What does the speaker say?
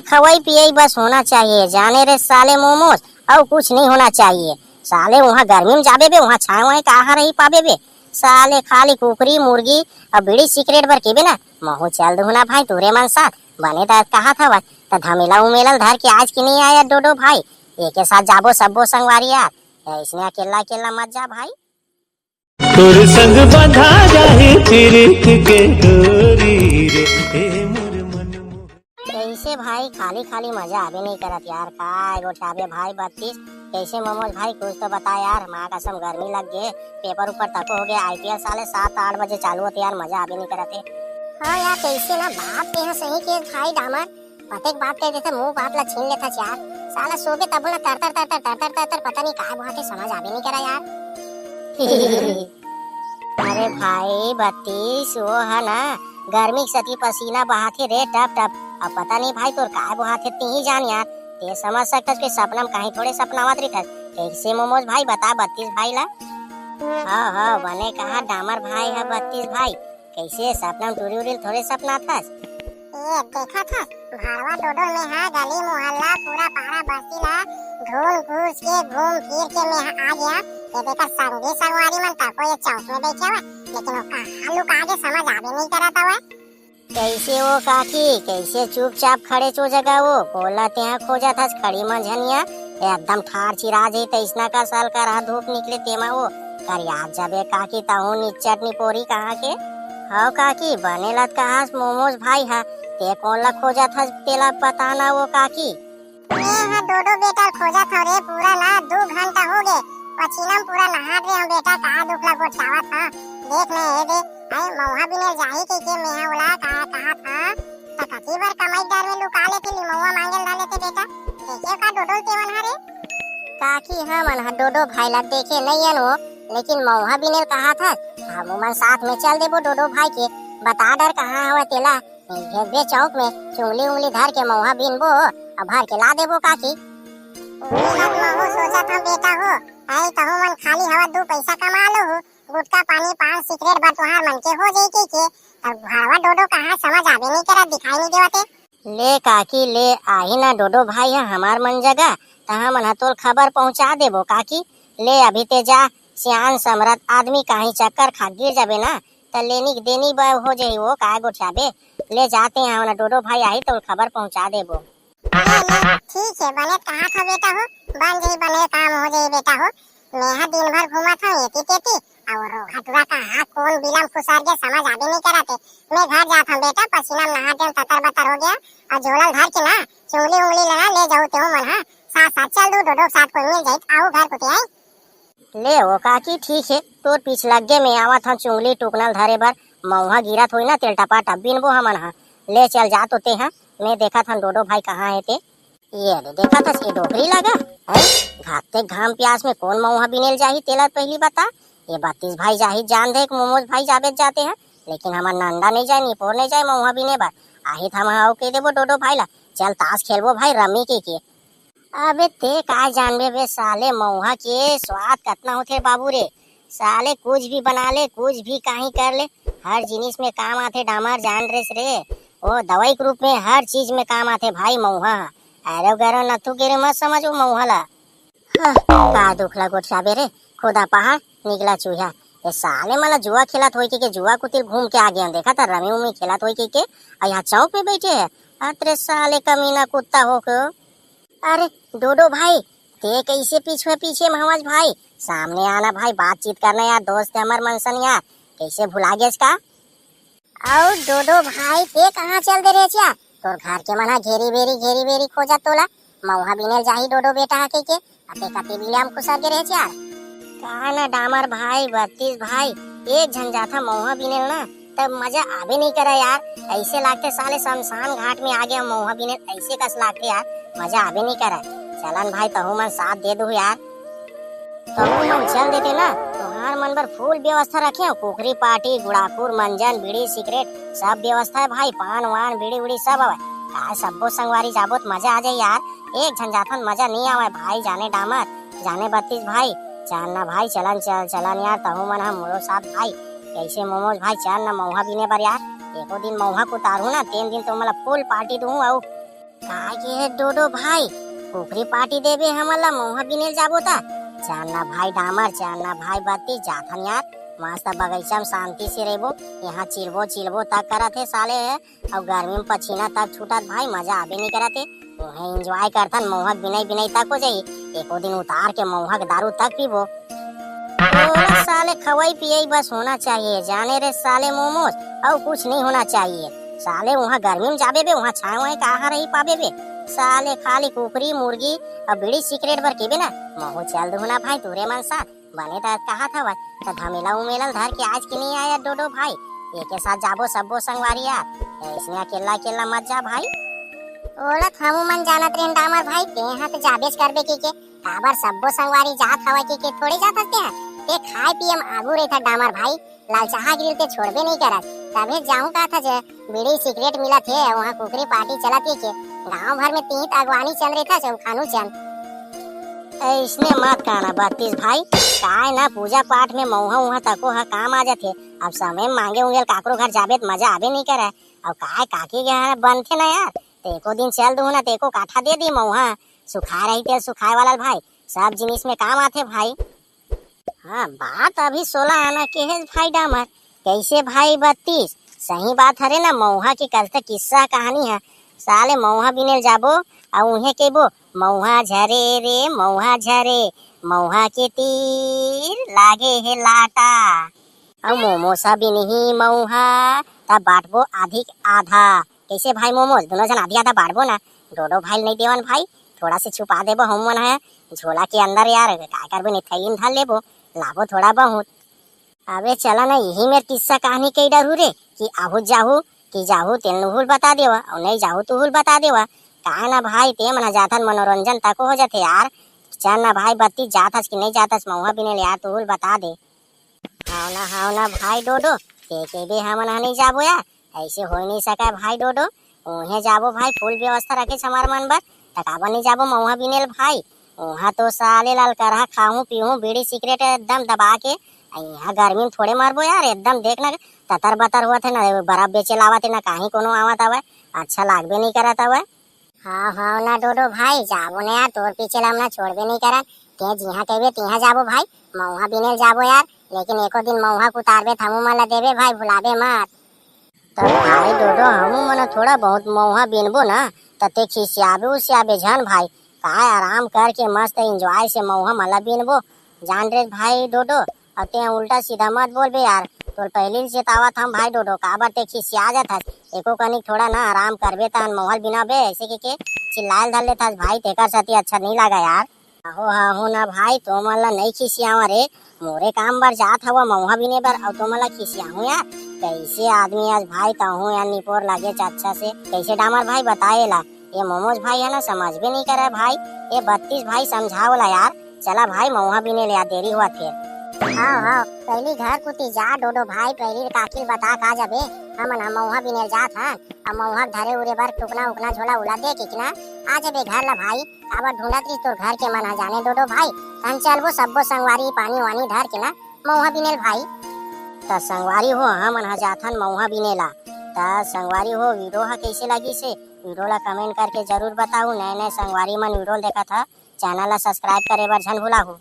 खवाई पियई बस होना चाहिए, जाने रे साले मोमोज, और कुछ नहीं होना चाहिए। साले वहाँ गर्मी में जाबे बे, वहाँ छाए वाए कहा रही पाबे बे। साले खाली कुकरी मुर्गी और बीड़ी सिगरेट बर के बे ना महू चल दूना भाई तोरे मन साथ बने कहा था वह त धमेला उमेला धर के आज की नहीं आया डोडो भाई, एक साथ जाबो सबो संगवारी यार, इसने अकेला अकेला मत जा भाई। तोर संग बंधा जाही प्रीत के डोरी रे हे मोर मन कैसे भाई खाली खाली मजा आवे नहीं करत यार, काय गोठाबे भाई 32 कैसे मोमोज भाई कुछ तो बता यार, माँ कसम गर्मी लग गए, पेपर ऊपर तक हो गया, आईपीएल साले 7-8 बजे चालू होते यार, मजा आवे नहीं करते। हाँ यार कैसे ना बात के सही के भाई डामर पतेक बात कह देते मुंह बात ला छीन लेता यार, साला सोबे तब ना तर तर तर तर तर तर तर पता नहीं काय बात है समझ आवे नहीं करा यार। अरे भाई 32 वो है ना गर्मी सती पसीना बहाते रे टप टप, अब पता नहीं भाई तोर काय बहाते ती ही जान यार, ते समझ सकतस के सपना में कहीं थोड़े सपनावत रही कैसे मोमोज भाई बता 32 भाई ला। हाँ बने कहा डामर भाई है 32 भाई, कैसे सपना में टूरी उड़ी थोड़े सपना था देखा था भारवा डोडो में है गली मोहल्ला पूरा पारा बस्ती ला घूम घूस के घूम फिर के मैं आ गया, ये देखा संगी संगवारी मन का कोई चौक में बैठा हुआ, लेकिन वो कहां लुका के समझ आवे नहीं करता हुआ। कैसे वो काकी कैसे चुपचाप खड़े चो जगह वो बोला ते खोजा था खड़ी मंझनिया एकदम ठार चिरा जे तैसना का साल का रात धूप निकले तेमा वो कर याद जबे काकी ताहू नीच चटनी पोरी कहा के हाँ काकी बने लत कहा मोमोज भाई है ते कौन ला खोजा था तेला बताना वो काकी। मैं डोडो बेटा खोजा था रे पूरा ना 2 घंटा हो गए, पसीना पूरा नहा रहे हम बेटा कहा दुख ला गोठावा था देख ले हे दे अरे मौहा बिने जाही के मैं ओला कहा था त कती बार कमाई दार में लुका लेते ली मौहा मांगल डाले थे बेटा देखे का डोडो केवन हरे काकी हाँ मन डोडो भाई ला देखे नहीं अनो, लेकिन मौहा बिने कहा था हम मन साथ में चल देबो डोडो भाई के बता डर कहाँ हवा तेला भेज दे चौक में चुंगली उंगली धर के मौहा बिनबो अब भर के ला देबो काकी। मत महो सोचा था बेटा हो आई कहूं मन खाली हवा 2 पैसा कमा लो हो गुटका पानी पान सिगरेट बार तुहार मन के हो जाई के तब भावा डोडो कहां समझ आवे नहीं करा दिखाई नहीं देवते। ले काकी ले आही ना डोडो भाई है हमार मन जगह तहाँ मन तोर खबर पहुँचा देबो काकी, ले अभी ते जा सियान समरत आदमी कहीं चक्कर खा गिर जाबे ना त लेनी देनी हो जाई वो काय गोठाबे, ले जाते हैं ना डोडो भाई आई तो खबर पहुँचा देबो। ठीक है बने कहा था बेटा हो बन जाई बने काम हो जाई बेटा हो, मैं दिन भर घुमा था एती तेती और हटवा का हाथ कौन बिलम खुसार के समझ आवे नहीं कराते, मैं घर जाता हूं बेटा पसीना नहा के ततर बतर हो गया और झोला धर के ना चुंगली उंगली लेना ले जाओ ते मन हां साथ साथ चल दो डोडो साथ कोई मिल जाए आओ घर कुते आई। ले वो काकी ठीक है तोर पीछ लग गे मैं आवा था चुंगली टुकनल धरे बर मौहा गिरत होई ना तेल टपा टप बिनबो हमन हा, ले चल जा तो ते हा मैं देखा था डोडो भाई कहाँ है ते ये देखा था ये डोकरी लगा है घाते घाम प्यास में कौन मौहा बिनेल जाही तेला पहली बता, ये 32 भाई जाही जान देख मोमोज भाई जाबे जाते हैं, लेकिन हमार नंदा नहीं जाए निपोर नहीं जाए मौहा बिने बर आही था हम के देबो डोडो भाई ला चल ताश खेलबो भाई रमी के अबे ते का जानबे बे साले मौहा के स्वाद कितना होथे बाबू रे, साले कुछ भी बना ले कुछ भी कहीं कर ले हर जिनिस में काम आथे डामर जान रेस रे, वो दवाई के रूप में हर चीज में काम आथे भाई मौहा, अरे गरो नथु के रे मत समझो मौहा ला। का दुख ला गोठाबे रे खुदा पहाड़ निकला चूहा, ये साले मला जुआ खेलत होई के जुआ कुतिल घूम के आ गया देखा था रमी उमी खेलत होई के और यहाँ चौक पे बैठे है अरे साले कमीना कुत्ता हो के। अरे डोडो भाई ते कैसे पीछे पीछे महमज भाई सामने आना भाई बातचीत करना यार दोस्त हमार मनसन यार कैसे भुला गए इसका। और डोडो भाई ते कहाँ चल दे रहे छा तोर घर के मना घेरी बेरी खोजा तोला मौहा बिनेल जाही डोडो बेटा के अते कते बिलियम खुसर के रहे छा कहा ना डामर भाई 32 भाई एक झंझा था मौहा बिनेल ना तब मजा आवे नहीं करा यार, ऐसे लागते साले शमशान घाट में आ गया मौहा बिनेल ऐसे कस लागते यार मजा आवे नहीं करा, चलन भाई तहु मन साथ दे दो यार तहु मन चल देते ना तोहार मन बर फुल व्यवस्था रखे कुकरी पार्टी गुड़ाखुर मंजन बीड़ी सिगरेट सब व्यवस्था है भाई पान वान बीड़ी उड़ी सब हवे काय सबो संगवारी जाबो तो मजा आ जाए यार, एक झंझाथन मजा नहीं आवे भाई जाने डामर जाने 32 भाई चल ना भाई चलन चलन यार तहु मन हम मोरो साथ भाई कैसे मोमोज भाई चल ना मौहा बिने बर यार एको दिन मौहा को उतारू ना 3 दिन तो मला फुल पार्टी दूं आऊ काय के है डोडो भाई कुकरी पार्टी देबे हमला मौहा बिनेल जाबो ता चालना भाई डामर चालना भाई बत्ती जाथन यार मस्त बगीचा में शांति से रहबो यहाँ चिलबो चिलबो तक करत है साले है और गर्मी में पसीना तक छूटत भाई मजा आबे नहीं करत है वहीं एंजॉय करथन मौहा बिनाई बिनाई तक हो जाई एको दिन उतार के मौहा के दारू तक पीबो ओला साले खवाई पियई बस होना चाहिए जाने रे साले मोमोज और कुछ नहीं होना चाहिए साले वहाँ गर्मी में जाबे बे वहाँ छाए वहाँ कहाँ रही पाबे बे साले खाली कुकरी मुर्गी और बीड़ी सिगरेट बर केबे ना महू चल दूना भाई तुरे मन साथ बने ता कहा था त धमेला उमेला धर के आज के नहीं आया डोडो भाई एक के साथ जाबो सबो संगवारी यार इसमें अकेला अकेला मत जा भाई ओला हमू मन जानत रेन डामर भाई ते हां तो जाबेच करबे के काबर सबो संगवारी जात हवा के थोड़े जात हते हैं ते खाए पियम आगू रहता डामर भाई लाल चाह गिर ते छोड़बे नहीं करत तबे जाऊं का था जे बीड़ी सिगरेट मिला थे वहां कुकरी पार्टी चलती के गांव भर में तीत अगवानी चल रही था खानू चंद इसने मत कहना बत्तीस भाई काय ना पूजा पाठ में मौहा उहा तको हा काम आ जाथे अब समय मांगे उंगेल काकरो घर जाबे त मजा आबे नहीं करे और काय काकी के यहाँ बनथे ना यार तेको दिन चल दू ना तेको काठा दे दी मौहा सुखा रही तेल सुखाए वाला भाई सब जिनिस में काम आथे भाई हाँ बात अभी 16 आना के है भाई डामर कैसे भाई 32 सही बात हरे ना मौहा की कल किस्सा कहानी है साले मौहा बिनेल जाबो और उहे केबो मौहा झरे रे मौहा झरे मौहा के तीर लागे है लाटा और मोमोसा भी नहीं मौहा तब बांटबो अधिक आधा कैसे भाई मोमोज दोनों जन आधी आधा बांटबो ना डोडो भाई नहीं देवन भाई थोड़ा से छुपा देबो हम मन है झोला के अंदर यार काय करबो नहीं थैली में धर लेबो लाबो थोड़ा बहुत अबे चला ना यही मेरे किस्सा कहानी कई डरू रे कि आहू जाहू कि जाहू तेल नुहुल बता देवा और नहीं जाहू तो हुल बता देवा का ना भाई ते मना जाथन मनोरंजन तक हो जाते यार चल ना भाई बत्ती जाथस कि नहीं जाथस मौहा बिने यार तो हुल बता दे हाव ना भाई डोडो के भी हमन नहीं जाबो यार ऐसे हो नहीं सका भाई डोडो उहे जाबो भाई फुल व्यवस्था रखे हमार मन बर तकाबा नहीं जाबो मौहा बिनेल भाई वहाँ तो साले लाल करहा खाऊं पीऊं बीड़ी सिगरेट एकदम दबा के यहाँ गर्मी में थोड़े मारबो यार एकदम देखना ततर बतर हुआ थे ना बर्फ बेचे लावा थे ना कहीं कोनो आवत हवे अच्छा लागबे नहीं करत हवे हाँ ना डोडो भाई जाबो ना यार तोर पीछे हम ना छोड़बे नहीं करन के जिहा कहबे तिहा जाबो भाई मौहा बिनेल जाबो यार लेकिन एको दिन मौहा को उतारबे हमू मन ला देबे भाई भुलाबे मत तब भाई डोडो हमू मन थोड़ा बहुत मौहा बिनबो ना तते खिसियाबे उसियाबे झन भाई काय आराम करके मस्त एंजॉय से मौहा मला बिनबो जान रे भाई डोडो और ते उल्टा सीधा मत बोल बे यार तो पहले से तावत हम भाई डोडो काबर ते खिसिया जात एको कनिक थोड़ा ना आराम करबे तन मोहल बिना बे ऐसे के चिल्लाल धर लेता भाई तेकर साथी अच्छा नहीं लगा यार आहो ना भाई तो मला नहीं खिसियावा रे मोरे काम बर जात हवा मौहा बिने बर और तो मला खिसियाहू यार कैसे आदमी आज भाई कहूँ यार निपोर लागे अच्छा से कैसे डामर भाई बताएला ये मोमोज भाई है ना समझ भी नहीं करे भाई ये 32 भाई समझावला यार चला भाई मौहा बिने ले देरी हुआ फिर हाँ पहली घर कुती जा डोडो भाई पहली काकिल बता का जाबे हमन हम मौहा बिनेल जात हन अब मौहा धरे उरे बर टुकना उकना झोला उला दे कितना आ जाबे घर ला भाई काबर ढूंढत रही तोर घर के मन जाने डोडो भाई हम चलबो सबो संगवारी पानी वानी धर के ना मौहा बिनेल भाई त संगवारी हो हमन जाथन मौहा बिनेला त संगवारी हो वीडियो ह कैसे लगी से वीडियो ला कमेंट करके जरूर बताऊ नए नए संगवारी मन वीडियो देखा था चैनल ला सब्सक्राइब करे बर झन भुलाहू